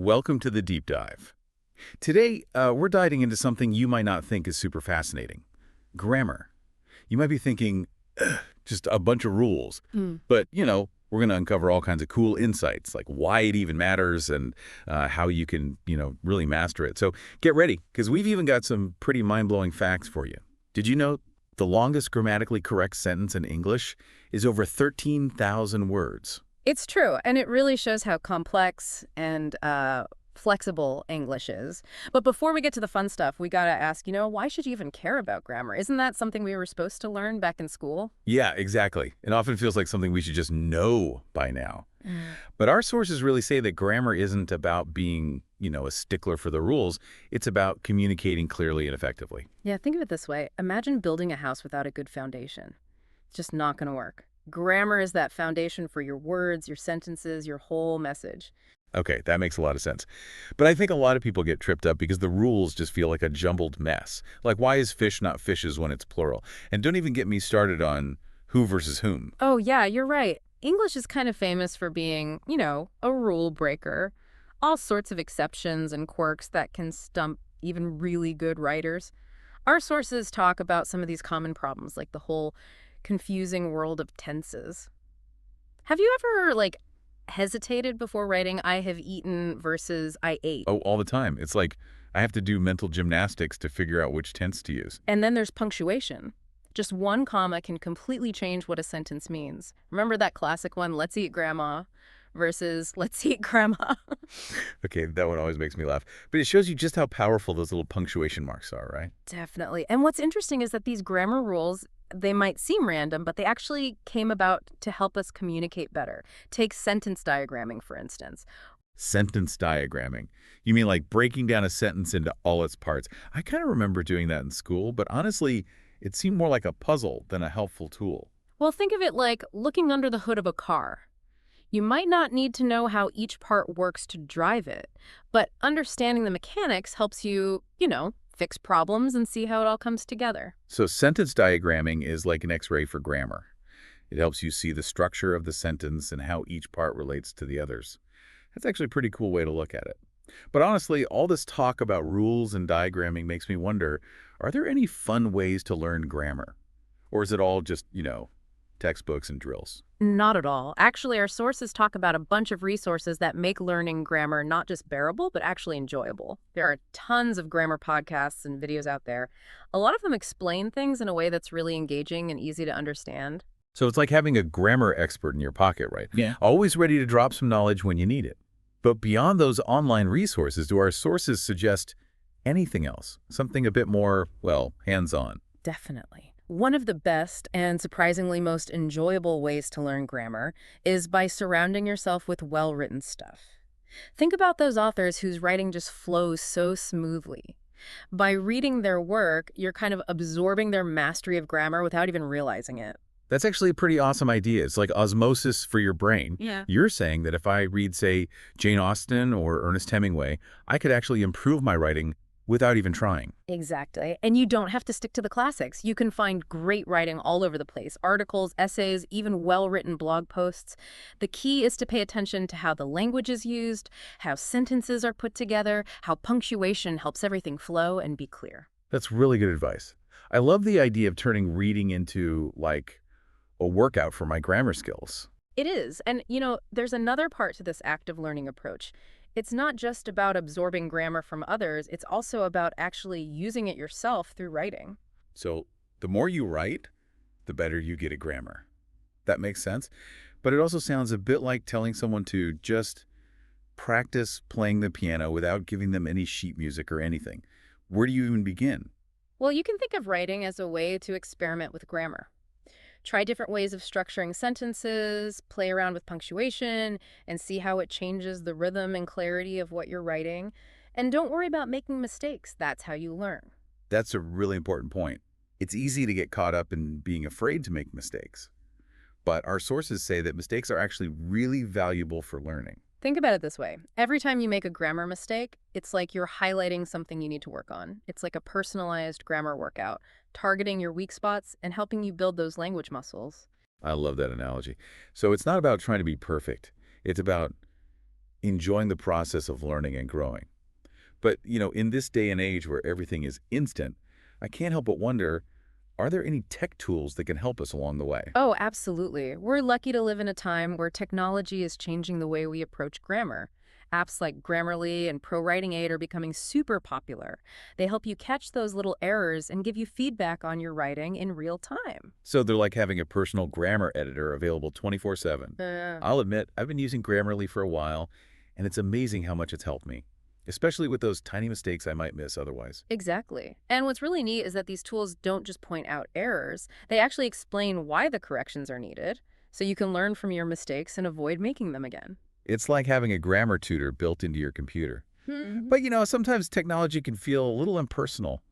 Welcome to the deep dive. Today, we're diving into something you might not think is super fascinating. Grammar. You might be thinking, "Ugh, just a bunch of rules." But, we're going to uncover all kinds of cool insights, like why it even matters and how you can, really master it. So get ready, because we've even got some pretty mind-blowing facts for you. Did you know the longest grammatically correct sentence in English is over 13,000 words? It's true, and it really shows how complex and flexible English is. But before we get to the fun stuff, we gotta ask, why should you even care about grammar? Isn't that something we were supposed to learn back in school? Yeah, exactly. It often feels like something we should just know by now. But our sources really say that grammar isn't about being, a stickler for the rules. It's about communicating clearly and effectively. Yeah, think of it this way. Imagine building a house without a good foundation. It's just not gonna work. Grammar is that foundation for your words, your sentences, your whole message. Okay, that makes a lot of sense. But I think a lot of people get tripped up because the rules just feel like a jumbled mess. Like, why is fish not fishes when it's plural? And don't even get me started on who versus whom. Oh, yeah, you're right. English is kind of famous for being, a rule breaker. All sorts of exceptions and quirks that can stump even really good writers. Our sources talk about some of these common problems, like the whole confusing world of tenses. Have you ever, hesitated before writing "I have eaten" versus "I ate"? Oh, all the time. It's like I have to do mental gymnastics to figure out which tense to use. And then there's punctuation. Just one comma can completely change what a sentence means. Remember that classic one, "Let's eat grandma" versus "Let's eat grandma"? Okay, that one always makes me laugh. But it shows you just how powerful those little punctuation marks are, right? Definitely. And what's interesting is that these grammar rules, they might seem random, but they actually came about to help us communicate better. Take sentence diagramming, for instance. Sentence diagramming. You mean like breaking down a sentence into all its parts? I kind of remember doing that in school, but honestly, it seemed more like a puzzle than a helpful tool. Well, think of it like looking under the hood of a car. You might not need to know how each part works to drive it, but understanding the mechanics helps you, fix problems and see how it all comes together. So sentence diagramming is like an X-ray for grammar. It helps you see the structure of the sentence and how each part relates to the others. That's actually a pretty cool way to look at it. But honestly, all this talk about rules and diagramming makes me wonder, are there any fun ways to learn grammar? Or is it all just, textbooks and drills? Not at all. Actually, our sources talk about a bunch of resources that make learning grammar not just bearable, but actually enjoyable. There are tons of grammar podcasts and videos out there. A lot of them explain things in a way that's really engaging and easy to understand. So it's like having a grammar expert in your pocket, right? Yeah. Always ready to drop some knowledge when you need it. But beyond those online resources, do our sources suggest anything else? Something a bit more, well, hands-on? Definitely. One of the best and surprisingly most enjoyable ways to learn grammar is by surrounding yourself with well-written stuff. Think about those authors whose writing just flows so smoothly. By reading their work, you're kind of absorbing their mastery of grammar without even realizing it. That's actually a pretty awesome idea. It's like osmosis for your brain. Yeah. You're saying that if I read, say, Jane Austen or Ernest Hemingway, I could actually improve my writing without even trying. Exactly. And you don't have to stick to the classics. You can find great writing all over the place. Articles, essays, even well-written blog posts. The key is to pay attention to how the language is used, how sentences are put together, how punctuation helps everything flow and be clear. That's really good advice. I love the idea of turning reading into, like, a workout for my grammar skills. It is. And, there's another part to this active learning approach. It's not just about absorbing grammar from others, it's also about actually using it yourself through writing. So the more you write, the better you get at grammar. That makes sense. But it also sounds a bit like telling someone to just practice playing the piano without giving them any sheet music or anything. Where do you even begin? Well, you can think of writing as a way to experiment with grammar. Try different ways of structuring sentences, play around with punctuation, and see how it changes the rhythm and clarity of what you're writing. And don't worry about making mistakes. That's how you learn. That's a really important point. It's easy to get caught up in being afraid to make mistakes. But our sources say that mistakes are actually really valuable for learning. Think about it this way. Every time you make a grammar mistake, it's like you're highlighting something you need to work on. It's like a personalized grammar workout, targeting your weak spots and helping you build those language muscles. I love that analogy. So it's not about trying to be perfect. It's about enjoying the process of learning and growing. But, in this day and age where everything is instant, I can't help but wonder, are there any tech tools that can help us along the way? Oh, absolutely. We're lucky to live in a time where technology is changing the way we approach grammar. Apps like Grammarly and ProWritingAid are becoming super popular. They help you catch those little errors and give you feedback on your writing in real time. So they're like having a personal grammar editor available 24/7. Uh, I'll admit, I've been using Grammarly for a while, and it's amazing how much it's helped me, especially with those tiny mistakes I might miss otherwise. exactly. And what's really neat is that these tools don't just point out errors, they actually explain why the corrections are needed, so you can learn from your mistakes and avoid making them again. It's like having a grammar tutor built into your computer. Mhm. But, sometimes technology can feel a little impersonal.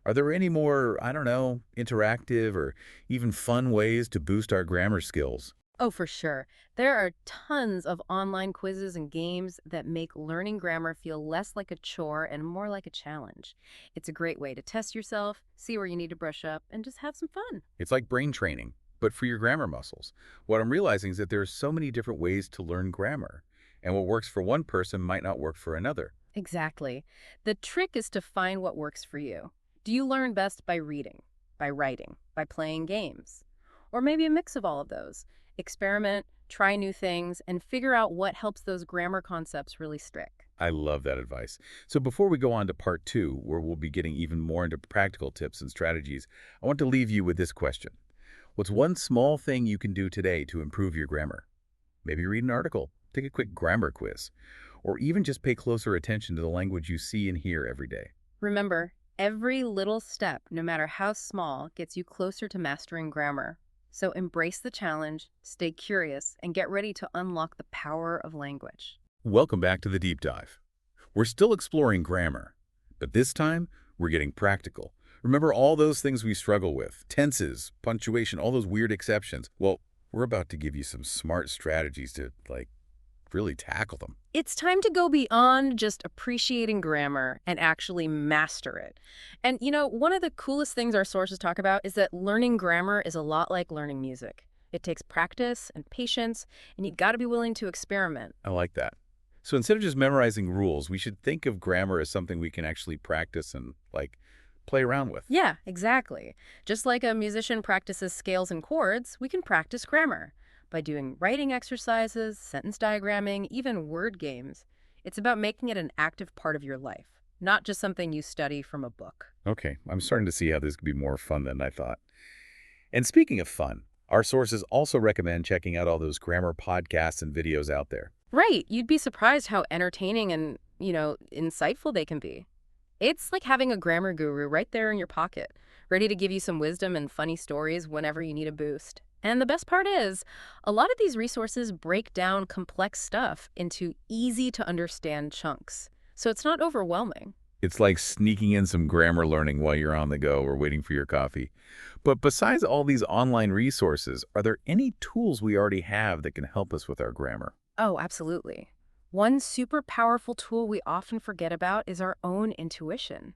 Are there any more, I don't know, interactive or even fun ways to boost our grammar skills? Oh, for sure. There are tons of online quizzes and games that make learning grammar feel less like a chore and more like a challenge. It's a great way to test yourself, see where you need to brush up, and just have some fun. It's like brain training, but for your grammar muscles. What I'm realizing is that there are so many different ways to learn grammar, and what works for one person might not work for another. Exactly. The trick is to find what works for you. Do you learn best by reading, by writing, by playing games? Or maybe a mix of all of those. Experiment, try new things, and figure out what helps those grammar concepts really stick. I love that advice. So before we go on to part 2, where we'll be getting even more into practical tips and strategies, I want to leave you with this question. What's one small thing you can do today to improve your grammar? Maybe read an article, take a quick grammar quiz, or even just pay closer attention to the language you see and hear every day. Remember, every little step, no matter how small, gets you closer to mastering grammar. So embrace the challenge, stay curious, and get ready to unlock the power of language. Welcome back to the Deep Dive. We're still exploring grammar, but this time we're getting practical. Remember all those things we struggle with, tenses, punctuation, all those weird exceptions? Well, we're about to give you some smart strategies to, really tackle them. It's time to go beyond just appreciating grammar and actually master it. And one of the coolest things our sources talk about is that learning grammar is a lot like learning music. It takes practice and patience, and you got to be willing to experiment. I like that. So instead of just memorizing rules, we should think of grammar as something we can actually practice and, play around with. Yeah, exactly. Just like a musician practices scales and chords, we can practice grammar by doing writing exercises, sentence diagramming, even word games. It's about making it an active part of your life, not just something you study from a book. Okay, I'm starting to see how this could be more fun than I thought. And speaking of fun, our sources also recommend checking out all those grammar podcasts and videos out there. Right, you'd be surprised how entertaining and, insightful they can be. It's like having a grammar guru right there in your pocket, ready to give you some wisdom and funny stories whenever you need a boost. And the best part is, a lot of these resources break down complex stuff into easy to understand chunks. So it's not overwhelming. It's like sneaking in some grammar learning while you're on the go or waiting for your coffee. But besides all these online resources, are there any tools we already have that can help us with our grammar? Oh, absolutely. One super powerful tool we often forget about is our own intuition.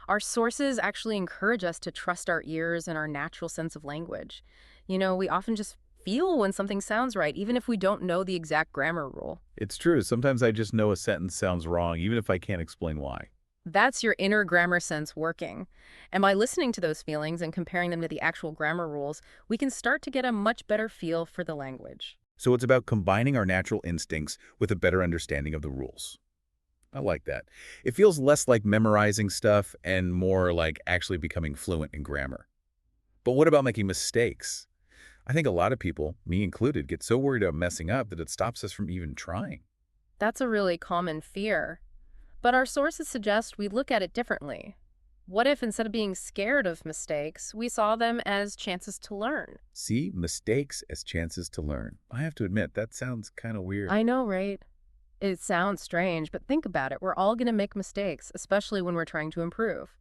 Our sources actually encourage us to trust our ears and our natural sense of language. We often just feel when something sounds right, even if we don't know the exact grammar rule. It's true. Sometimes I just know a sentence sounds wrong, even if I can't explain why. That's your inner grammar sense working. And by listening to those feelings and comparing them to the actual grammar rules, we can start to get a much better feel for the language. So it's about combining our natural instincts with a better understanding of the rules. I like that. It feels less like memorizing stuff and more like actually becoming fluent in grammar. But what about making mistakes? I think a lot of people, me included, get so worried about messing up that it stops us from even trying. That's a really common fear. But our sources suggest we look at it differently. What if instead of being scared of mistakes, we saw them as chances to learn? See mistakes as chances to learn. I have to admit, that sounds kind of weird. I know, right? It sounds strange, but think about it. We're all going to make mistakes, especially when we're trying to improve.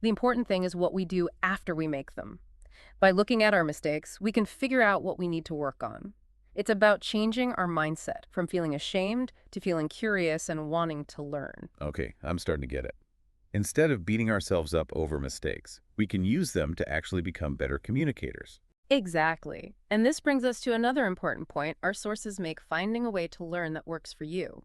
The important thing is what we do after we make them. By looking at our mistakes, we can figure out what we need to work on. It's about changing our mindset from feeling ashamed to feeling curious and wanting to learn. Okay, I'm starting to get it. Instead of beating ourselves up over mistakes, we can use them to actually become better communicators. Exactly. And this brings us to another important point our sources make finding a way to learn that works for you.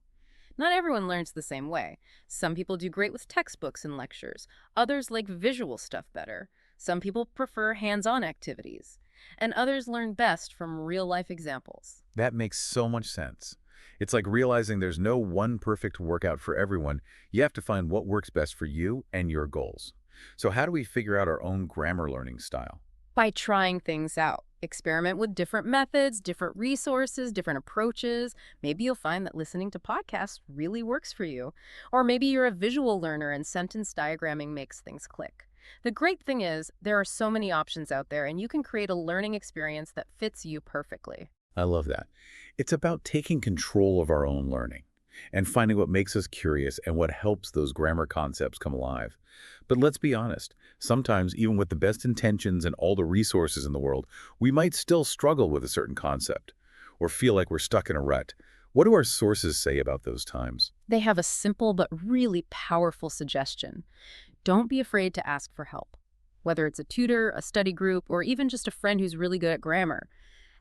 Not everyone learns the same way. Some people do great with textbooks and lectures. Others like visual stuff better. Some people prefer hands-on activities. And others learn best from real-life examples. That makes so much sense. It's like realizing there's no one perfect workout for everyone. You have to find what works best for you and your goals. So how do we figure out our own grammar learning style? By trying things out. Experiment with different methods, different resources, different approaches. Maybe you'll find that listening to podcasts really works for you. Or maybe you're a visual learner and sentence diagramming makes things click. The great thing is, there are so many options out there, and you can create a learning experience that fits you perfectly. I love that. It's about taking control of our own learning and finding what makes us curious and what helps those grammar concepts come alive. But let's be honest, sometimes even with the best intentions and all the resources in the world, we might still struggle with a certain concept or feel like we're stuck in a rut. What do our sources say about those times? They have a simple but really powerful suggestion. Don't be afraid to ask for help. Whether it's a tutor, a study group, or even just a friend who's really good at grammar,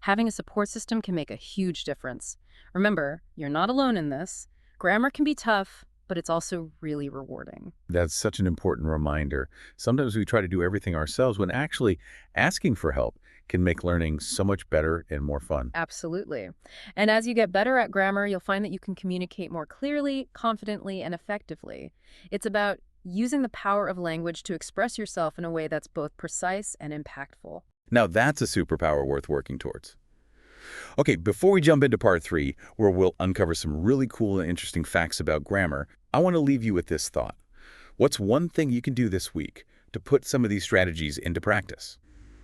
having a support system can make a huge difference. Remember, you're not alone in this. Grammar can be tough, but it's also really rewarding. That's such an important reminder. Sometimes we try to do everything ourselves when actually asking for help can make learning so much better and more fun. Absolutely. And as you get better at grammar, you'll find that you can communicate more clearly, confidently, and effectively. It's about using the power of language to express yourself in a way that's both precise and impactful. Now that's a superpower worth working towards. Okay, before we jump into part 3, where we'll uncover some really cool and interesting facts about grammar, I want to leave you with this thought. What's one thing you can do this week to put some of these strategies into practice?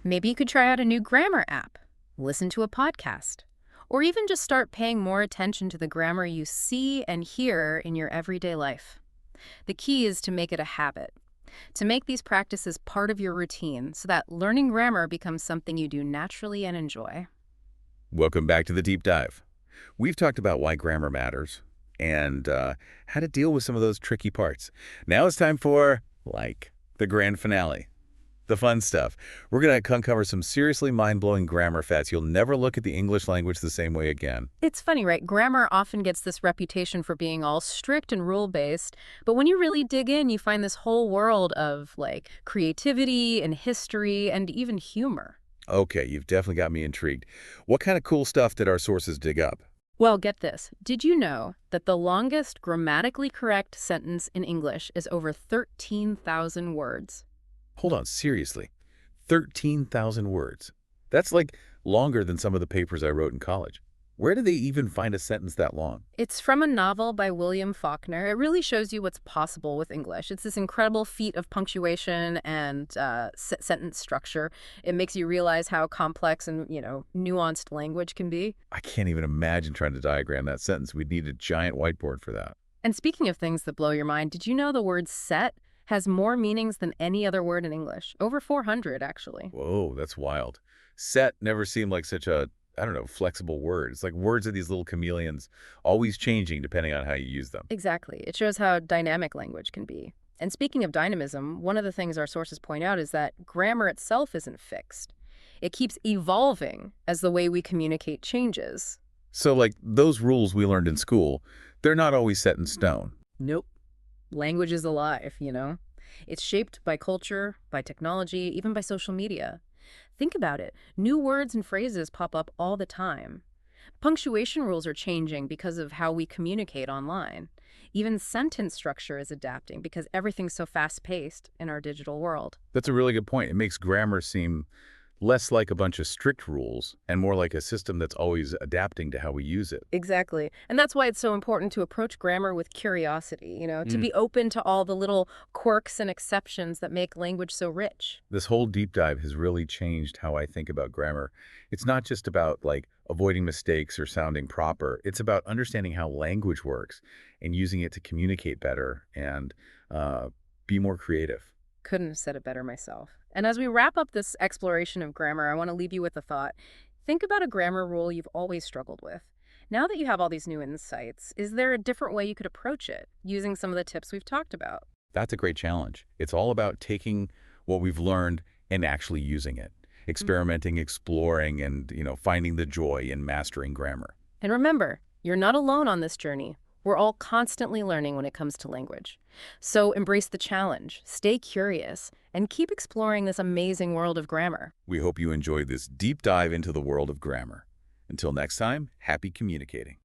Maybe you could try out a new grammar app, listen to a podcast, or even just start paying more attention to the grammar you see and hear in your everyday life. The key is to make it a habit, to make these practices part of your routine so that learning grammar becomes something you do naturally and enjoy. Welcome back to the Deep Dive. We've talked about why grammar matters and how to deal with some of those tricky parts. Now it's time for, the grand finale. The fun stuff. We're going to uncover some seriously mind-blowing grammar facts. You'll never look at the English language the same way again. It's funny, right? Grammar often gets this reputation for being all strict and rule-based, but when you really dig in, you find this whole world of, creativity and history and even humor. Okay, you've definitely got me intrigued. What kind of cool stuff did our sources dig up? Well, get this. Did you know that the longest grammatically correct sentence in English is over 13,000 words? Hold on, seriously. 13,000 words. That's longer than some of the papers I wrote in college. Where do they even find a sentence that long? It's from a novel by William Faulkner. It really shows you what's possible with English. It's this incredible feat of punctuation and sentence structure. It makes you realize how complex and, nuanced language can be. I can't even imagine trying to diagram that sentence. We'd need a giant whiteboard for that. And speaking of things that blow your mind, did you know the word set has more meanings than any other word in English? Over 400, actually. Whoa, that's wild. Set never seemed like such a flexible word. It's like words are these little chameleons, always changing depending on how you use them. Exactly. It shows how dynamic language can be. And speaking of dynamism, one of the things our sources point out is that grammar itself isn't fixed. It keeps evolving as the way we communicate changes. So those rules we learned in school, they're not always set in stone. Nope. Language is alive, It's shaped by culture, by technology, even by social media. Think about it. New words and phrases pop up all the time. Punctuation rules are changing because of how we communicate online. Even sentence structure is adapting because everything's so fast-paced in our digital world. That's a really good point. It makes grammar seem less like a bunch of strict rules and more like a system that's always adapting to how we use it. Exactly. And that's why it's so important to approach grammar with curiosity, to be open to all the little quirks and exceptions that make language so rich. This whole deep dive has really changed how I think about grammar. It's not just about avoiding mistakes or sounding proper. It's about understanding how language works and using it to communicate better and be more creative. Couldn't have said it better myself. And as we wrap up this exploration of grammar, I want to leave you with a thought. Think about a grammar rule you've always struggled with. Now that you have all these new insights, is there a different way you could approach it, using some of the tips we've talked about? That's a great challenge. It's all about taking what we've learned and actually using it, experimenting, exploring, and finding the joy in mastering grammar. And remember, you're not alone on this journey. We're all constantly learning when it comes to language. So embrace the challenge, stay curious, and keep exploring this amazing world of grammar. We hope you enjoyed this deep dive into the world of grammar. Until next time, happy communicating.